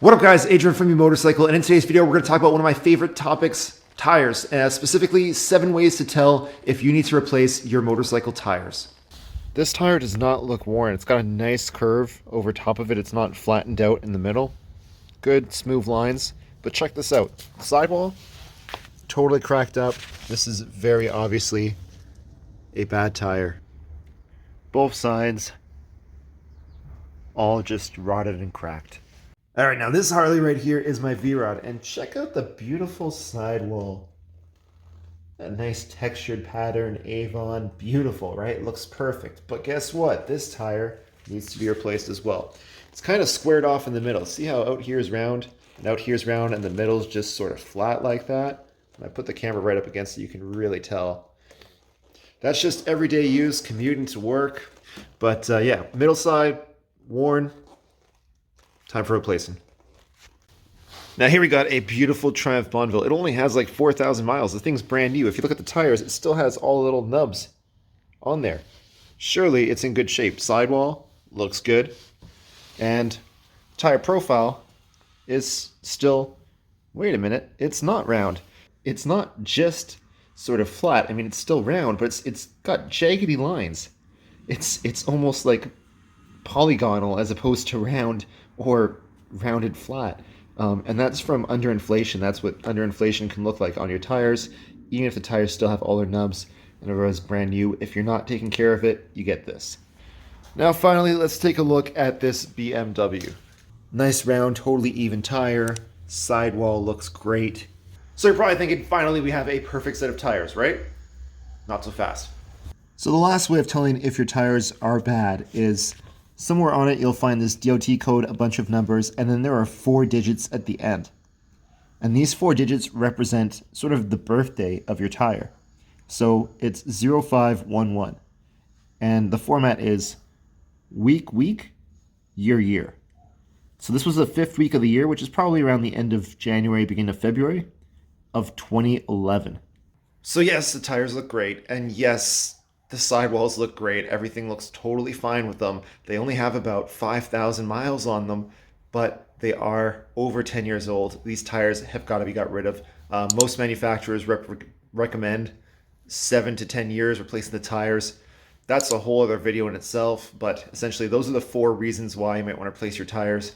What up guys, Adrian from YouMotorcycle, and in today's video we're going to talk about one of my favorite topics, tires, specifically 7 ways to tell if you need to replace your motorcycle tires. This tire does not look worn. It's got a nice curve over top of it. It's not flattened out in the middle. Good smooth lines, but check this out. Sidewall, totally cracked up. This is very obviously a bad tire. Both sides, all just rotted and cracked. All right, now this Harley right here is my V-Rod, and check out the beautiful sidewall. A nice textured pattern, Avon, beautiful, right? Looks perfect. But guess what? This tire needs to be replaced as well. It's kind of squared off in the middle. See how out here is round and out here is round and the middle's just sort of flat like that? When I put the camera right up against it, you can really tell. That's just everyday use, commuting to work. But yeah, middle side, worn. Time for replacing. Now here we got a beautiful Triumph Bonneville. It only has like 4,000 miles. The thing's brand new. If you look at the tires, it still has all the little nubs on there. Surely it's in good shape. Sidewall looks good. And tire profile is still, wait a minute, it's not round. It's not just sort of flat. I mean, it's still round, but it's got jaggedy lines. It's almost like polygonal as opposed to round or rounded flat. And that's from underinflation. That's what underinflation can look like on your tires, even if the tires still have all their nubs and it was brand new. If you're not taking care of it, you get this. Now finally, let's take a look at this BMW. Nice round, totally even tire. Sidewall looks great. So you're probably thinking, finally we have a perfect set of tires, right? Not so fast. So the last way of telling if your tires are bad is somewhere on it you'll find this DOT code, a bunch of numbers, and then there are 4 digits at the end. And these 4 digits represent sort of the birthday of your tire. So it's 0511. And the format is week, year. So this was the 5th week of the year, which is probably around the end of January, beginning of February of 2011. So yes, the tires look great, and yes, the sidewalls look great. Everything looks totally fine with them. They only have about 5,000 miles on them, but they are over 10 years old. These tires have got to be got rid of. Most manufacturers recommend 7 to 10 years replacing the tires. That's a whole other video in itself, but essentially those are the 4 reasons why you might want to replace your tires.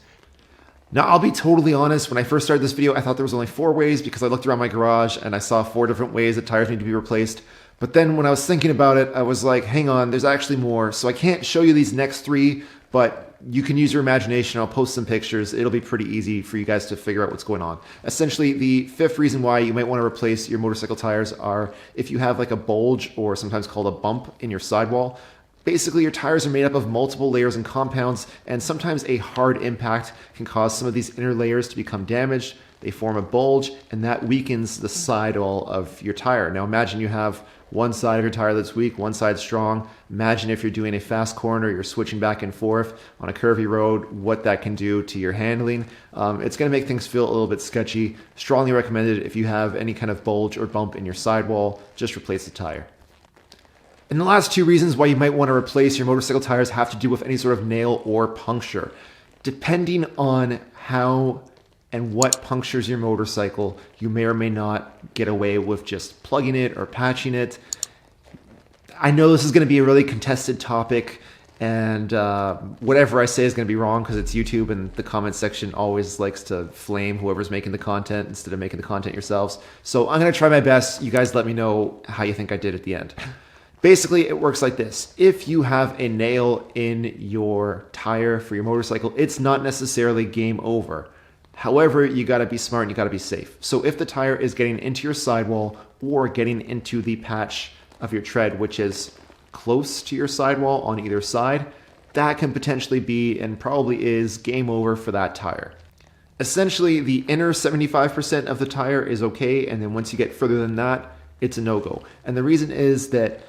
Now, I'll be totally honest, when I first started this video, I thought there was only 4 ways because I looked around my garage and I saw 4 different ways that tires need to be replaced. But then when I was thinking about it, I was like, hang on, there's actually more. So I can't show you these next 3, but you can use your imagination. I'll post some pictures. It'll be pretty easy for you guys to figure out what's going on. Essentially, the 5th reason why you might want to replace your motorcycle tires are if you have like a bulge, or sometimes called a bump, in your sidewall. Basically, your tires are made up of multiple layers and compounds, and sometimes a hard impact can cause some of these inner layers to become damaged. They form a bulge, and that weakens the sidewall of your tire. Now imagine you have one side of your tire that's weak, one side strong. Imagine if you're doing a fast corner, you're switching back and forth on a curvy road, what that can do to your handling. It's going to make things feel a little bit sketchy. Strongly recommended if you have any kind of bulge or bump in your sidewall, just replace the tire. And the last 2 reasons why you might want to replace your motorcycle tires have to do with any sort of nail or puncture. Depending on how and what punctures your motorcycle, you may or may not get away with just plugging it or patching it. I know this is going to be a really contested topic, and whatever I say is going to be wrong because it's YouTube, and the comment section always likes to flame whoever's making the content instead of making the content yourselves. So I'm going to try my best. You guys let me know how you think I did at the end. Basically, it works like this. If you have a nail in your tire for your motorcycle, it's not necessarily game over. However, you got to be smart and you got to be safe. So if the tire is getting into your sidewall or getting into the patch of your tread, which is close to your sidewall on either side, that can potentially be, and probably is, game over for that tire. Essentially, the inner 75% of the tire is okay, and then once you get further than that, it's a no-go. And the reason is that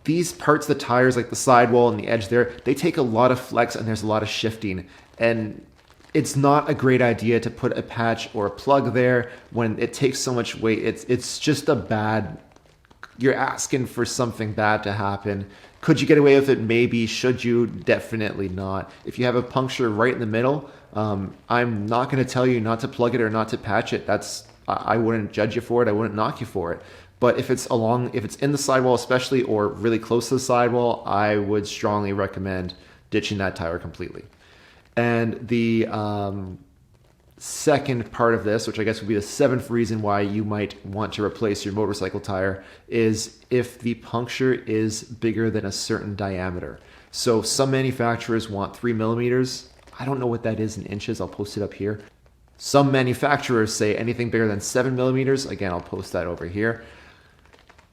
these parts of the tires, like the sidewall and the edge there, they take a lot of flex and there's a lot of shifting. And it's not a great idea to put a patch or a plug there when it takes so much weight. It's just a bad, you're asking for something bad to happen, Could you get away with it? Maybe. Should you? Definitely not. If you have a puncture right in the middle, I'm not going to tell you not to plug it or not to patch it. I wouldn't judge you for it. I wouldn't knock you for it. But if it's in the sidewall especially, or really close to the sidewall, I would strongly recommend ditching that tire completely. And the second part of this, which I guess would be the seventh reason why you might want to replace your motorcycle tire, is if the puncture is bigger than a certain diameter. So some manufacturers want 3 millimeters. I don't know what that is in inches. I'll post it up here. Some manufacturers say anything bigger than 7 millimeters. Again, I'll post that over here.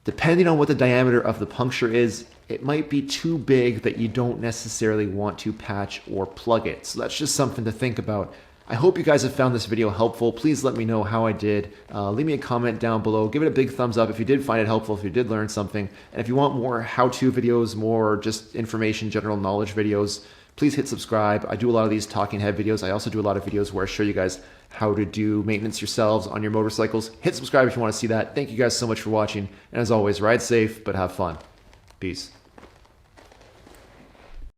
Depending on what the diameter of the puncture is, it might be too big that you don't necessarily want to patch or plug it. So that's just something to think about. I hope you guys have found this video helpful. Please let me know how I did. Leave me a comment down below. Give it a big thumbs up if you did find it helpful, if you did learn something. And if you want more how-to videos, more just information, general knowledge videos, please hit subscribe. I do a lot of these talking head videos. I also do a lot of videos where I show you guys how to do maintenance yourselves on your motorcycles. Hit subscribe if you want to see that. Thank you guys so much for watching. And as always, ride safe, but have fun. Peace.